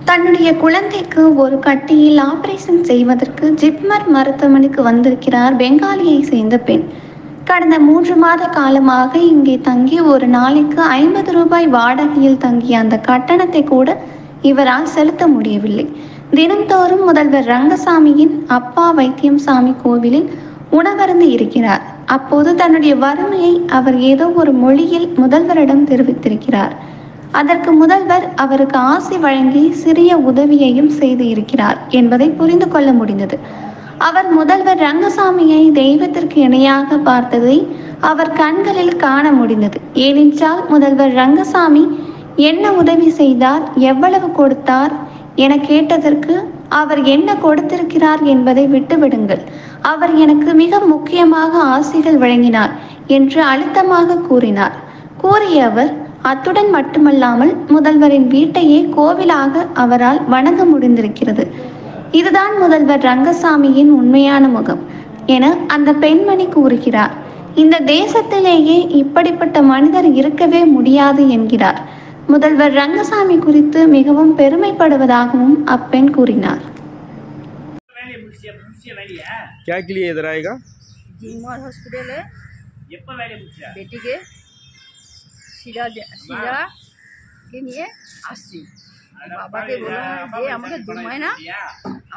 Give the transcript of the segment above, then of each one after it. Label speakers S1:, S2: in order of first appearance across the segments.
S1: தன்னுடைய குழந்தைக்கு ஒரு கட்டியில் ஆபரேஷன் செய்வதற்கு ஜிப்மர் மருத்துவமனைக்கு வந்திருக்கிறார் பெங்காலியை சேர்ந்த பெண். கடந்த 3 மாத காலமாக இங்கே தங்கி ஒரு நாளைக்கு 50 ரூபாய் வாடகையில் தங்கிய அந்த கட்டணத்தை கூட இவரால் செலுத்த முடியவில்லை. தினம்தோறும் முதல்வர் ரங்கசாமியின் அப்பா வைத்தியம் சாமி கோவிலில் உணவருந்து இருக்கிறார். அப்போது தன்னுடைய வறுமையை அவர் ஏதோ ஒரு மொழியில் முதல்வரிடம் தெரிவித்திருக்கிறார். அதற்கு முதல்வர் அவருக்கு ஆசி வழங்கி சிறிய உதவியையும் செய்து இருக்கிறார் என்பதை புரிந்து கொள்ள முடிந்தது. அவர் முதல்வர் ரங்கசாமியை தெய்வத்திற்கு இணையாக பார்த்ததை அவர் கண்களில் காண முடிந்தது. ஏனென்றால் முதல்வர் ரங்கசாமி என்ன உதவி செய்தார், எவ்வளவு கொடுத்தார் என கேட்டதற்கு அவர் என்ன கொடுத்திருக்கிறார் என்பதை விட்டுவிடுங்கள், அவர் எனக்கு மிக முக்கியமாக ஆசிகள் வழங்கினார் என்று அழுத்தமாக கூறினார். கூறிய அவர் அத்துடன் மட்டுமல்லாமல் முதல்வரின் வீட்டையே கோவிலாக அவரால் வணங்க முடிந்திருக்கிறது. இதுதான் முதல்வர் ரங்கசாமியின் உண்மையான முகம் என அந்த பெண்மணி கூறுகிறார். இந்த தேசத்திலேயே இப்படிப்பட்ட மனிதர் இருக்கவே முடியாது என்கிறார். முதல்வர் ரங்கசாமி குறித்து மிகவும் பெருமைப்படுவதாகவும் அப்பெண் கூறினார்.
S2: क्या के लिए इधर आएगा?
S3: जिमर हॉस्पिटल है बेटी के শিরা কে নিয়ে আসছি। বাবাকে বললাম যে আমাকে 2 মাস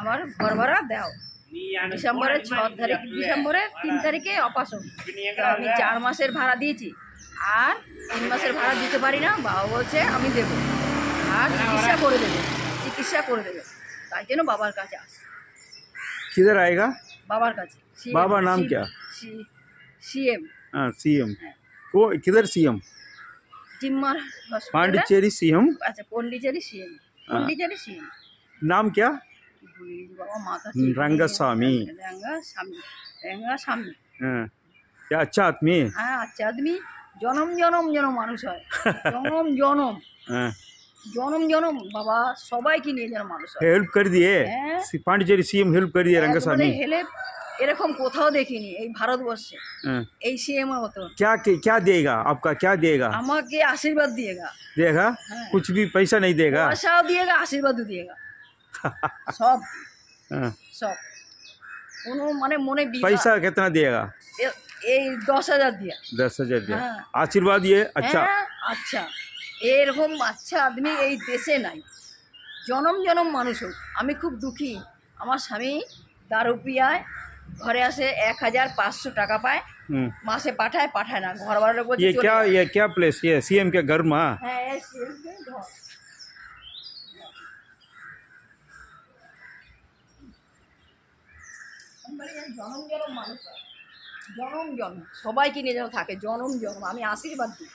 S3: আমার ঘর ভাড়া দাও। ডিসেম্বরের 3 তারিখে অপারেশন, আমি 4 মাসের ভাড়া দিয়েছি আর 3 মাসের ভাড়া দিতে পারি না। বাবা বলছে আমি দেবো আর চিকিৎসা করে দেবে, তাই জন্য বাবার কাছে আসছি।
S2: किधर आएगा?
S3: बाबार काছে।
S2: बाबा नाम क्या?
S3: सीएम।
S2: हाँ सीएम। वो किधर CM?
S3: JIPMER hospital
S2: Pondicherry CM.
S3: अच्छा पौंडीचेरी सीएम।
S2: नाम क्या?
S3: बाबा माता
S2: रंगस्वामी।
S3: रंगस्वामी।
S2: हाँ क्या अच्छा आदमी?
S3: हाँ अच्छा आदमी। जन्म मानुष है। जन्म बाबा सबाई की नहीं जन्म मानुष है।
S2: हेल्प कर दिए पांडिचेरी सीएम, हेल्प कर दिए रंगस्वामी।
S3: हेल्प এরকম কোথাও দেখিনি এই ভারতবর্ষে। এই সিএম এর মতো
S2: क्या क्या देगा आपका? क्या देगा?
S3: আমাকে আশীর্বাদ
S2: देगा कुछ भी पैसा नहीं देगा?
S3: পয়সাও দিয়েগা, আশীর্বাদও দিয়েগা, সব সব কোনো মানে মনে
S2: पैसा कितना देगा?
S3: এই 10,000 दिया।
S2: 10,000 दिया। आशीर्वाद ये अच्छा।
S3: আচ্ছা এরকম আচ্ছা আদমি এই দেশে নাই। জনম মানুষ হোক। আমি খুব দুঃখী, আমার স্বামী দারু পিয়ায় ঘরে আসে 1,500 টাকা পায়, মাসে পাঠায় না, ঘর ভাড়া বলছে।
S2: ये क्या प्लेस? ये सीएम के घर में?
S3: হ্যাঁ এই সিএম के घर। জনম মানুষ, জনম সবাইকে নিয়ে যেন থাকে, জনম আমি আশীর্বাদ দিই।